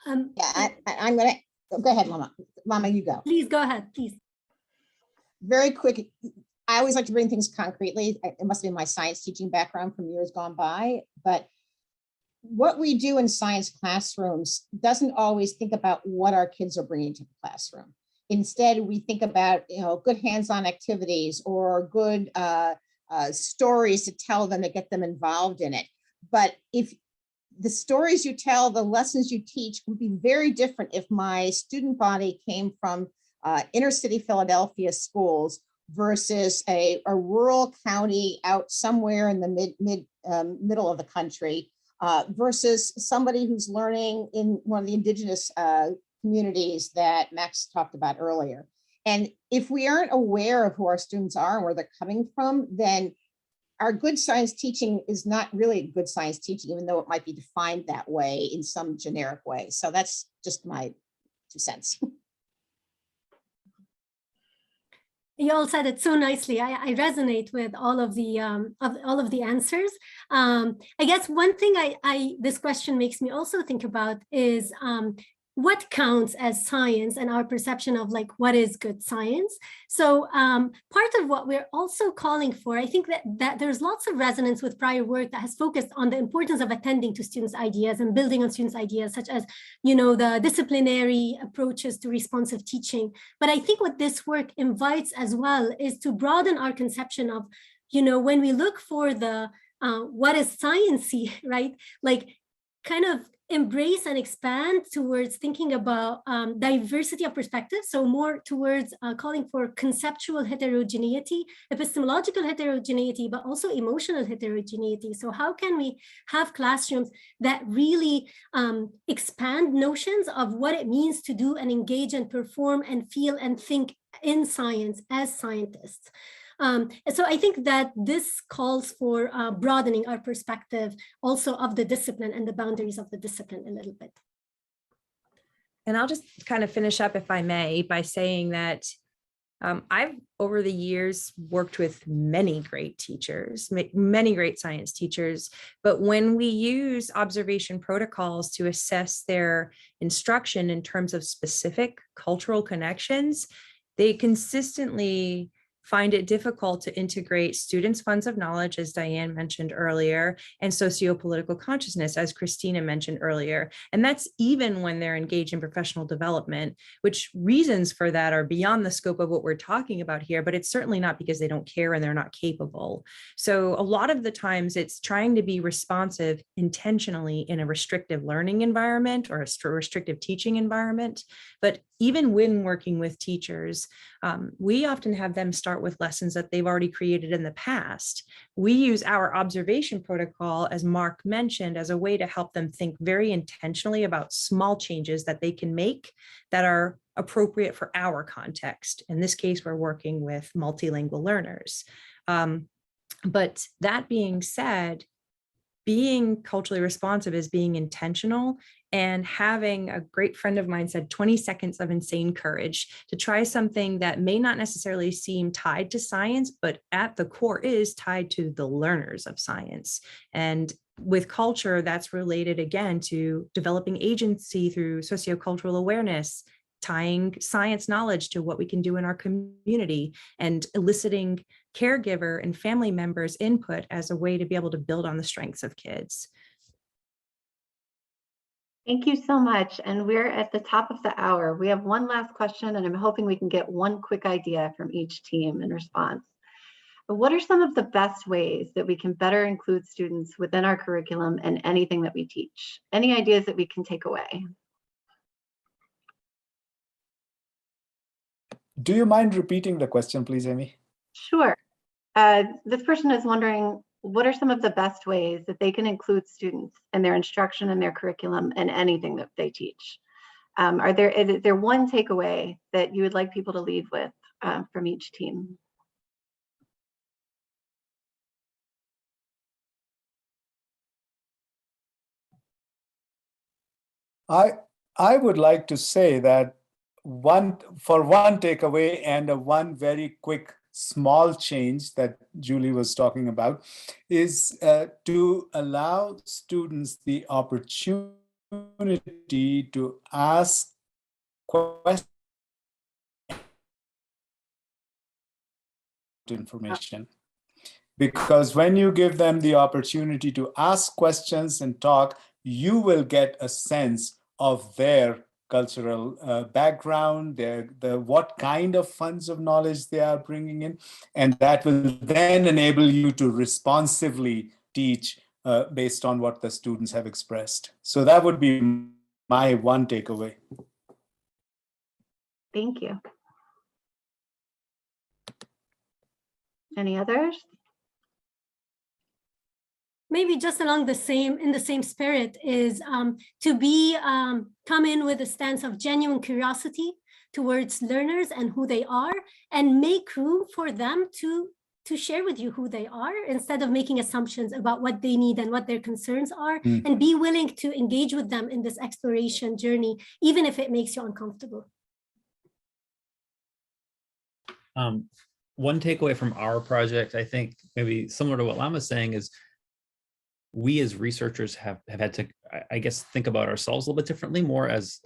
Yeah, I'm gonna, go ahead, Mama. Mama, you go. Please go ahead, please. Very quick. I always like to bring things concretely. It must have been my science teaching background from years gone by, but what we do in science classrooms doesn't always think about what our kids are bringing to the classroom. Instead, we think about, good hands-on activities or good stories to tell them to get them involved in it. But if the stories you tell, the lessons you teach would be very different if my student body came from inner city Philadelphia schools versus a rural county out somewhere in the middle of the country, versus somebody who's learning in one of the indigenous communities that Max talked about earlier. And if we aren't aware of who our students are and where they're coming from, then our good science teaching is not really good science teaching, even though it might be defined that way in some generic way. So that's just my 2 cents. You all said it so nicely. I resonate with all of the answers. I guess one thing this question makes me also think about is what counts as science and our perception of like what is good science. So part of what we're also calling for, I think that there's lots of resonance with prior work that has focused on the importance of attending to students' ideas and building on students' ideas, such as, the disciplinary approaches to responsive teaching. But I think what this work invites as well is to broaden our conception of, when we look for the what is sciencey, right? Like kind of embrace and expand towards thinking about diversity of perspectives. So more towards calling for conceptual heterogeneity, epistemological heterogeneity, but also emotional heterogeneity. So how can we have classrooms that really expand notions of what it means to do and engage and perform and feel and think in science as scientists? So I think that this calls for broadening our perspective also of the discipline and the boundaries of the discipline a little bit. And I'll just kind of finish up, if I may, by saying that I've over the years worked with many great teachers, many great science teachers, but when we use observation protocols to assess their instruction in terms of specific cultural connections, they consistently find it difficult to integrate students' funds of knowledge, as Diane mentioned earlier, and socio-political consciousness, as Christina mentioned earlier. And that's even when they're engaged in professional development, which reasons for that are beyond the scope of what we're talking about here, but it's certainly not because they don't care and they're not capable. So a lot of the times it's trying to be responsive intentionally in a restrictive learning environment or a restrictive teaching environment. But even when working with teachers, we often have them start with lessons that they've already created in the past. We use our observation protocol, as Mark mentioned, as a way to help them think very intentionally about small changes that they can make that are appropriate for our context. In this case, we're working with multilingual learners. But that being said, being culturally responsive is being intentional, and having a great friend of mine said 20 seconds of insane courage to try something that may not necessarily seem tied to science, but at the core is tied to the learners of science. And with culture, that's related again to developing agency through sociocultural awareness, tying science knowledge to what we can do in our community, and eliciting caregiver and family members' input as a way to be able to build on the strengths of kids. Thank you so much. And we're at the top of the hour. We have one last question, and I'm hoping we can get one quick idea from each team in response. But what are some of the best ways that we can better include students within our curriculum and anything that we teach? Any ideas that we can take away? Do you mind repeating the question, please, Amy? Sure. This person is wondering, what are some of the best ways that they can include students in their instruction and their curriculum and anything that they teach? Is there one takeaway that you would like people to leave with from each team? I would like to say that one takeaway and one very quick small change that Julie was talking about is to allow students the opportunity to ask questions information. Because when you give them the opportunity to ask questions and talk, you will get a sense of their cultural background, what kind of funds of knowledge they are bringing in, and that will then enable you to responsively teach based on what the students have expressed. So that would be my one takeaway. Thank you. Any others? Maybe just along the same spirit is to be come in with a stance of genuine curiosity towards learners and who they are, and make room for them to share with you who they are instead of making assumptions about what they need and what their concerns are, and be willing to engage with them in this exploration journey, even if it makes you uncomfortable. One takeaway from our project, I think maybe similar to what Lama's saying, is we as researchers have had to, I guess, think about ourselves a little bit differently, more as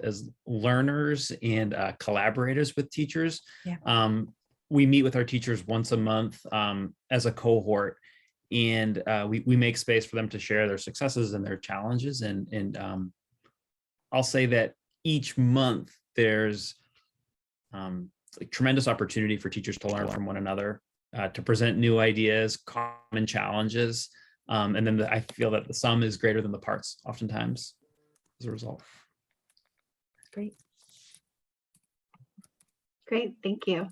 learners and collaborators with teachers. Yeah. We meet with our teachers once a month as a cohort, and we make space for them to share their successes and their challenges. And I'll say that each month there's like tremendous opportunity for teachers to learn from one another, to present new ideas, common challenges. And then I feel that the sum is greater than the parts oftentimes as a result. Great. Great, thank you.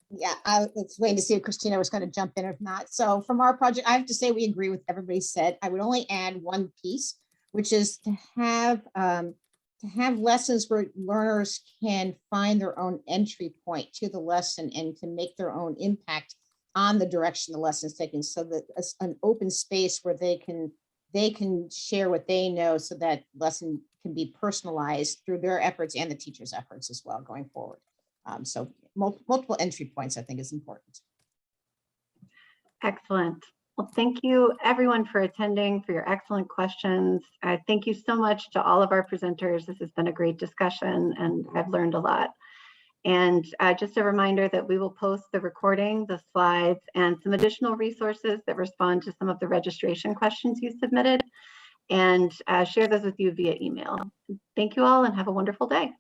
Yeah, I was waiting to see if Christina was going to jump in or not. So from our project, I have to say we agree with everybody said. I would only add one piece, which is to have lessons where learners can find their own entry point to the lesson and to make their own impact on the direction the lesson is taking, so that it's an open space where they can share what they know, so that lesson can be personalized through their efforts and the teacher's efforts as well going forward. So multiple entry points, I think, is important. Excellent. Well, thank you everyone for attending, for your excellent questions. Thank you so much to all of our presenters. This has been a great discussion and I've learned a lot. And just a reminder that we will post the recording, the slides, and some additional resources that respond to some of the registration questions you submitted, and share those with you via email. Thank you all and have a wonderful day.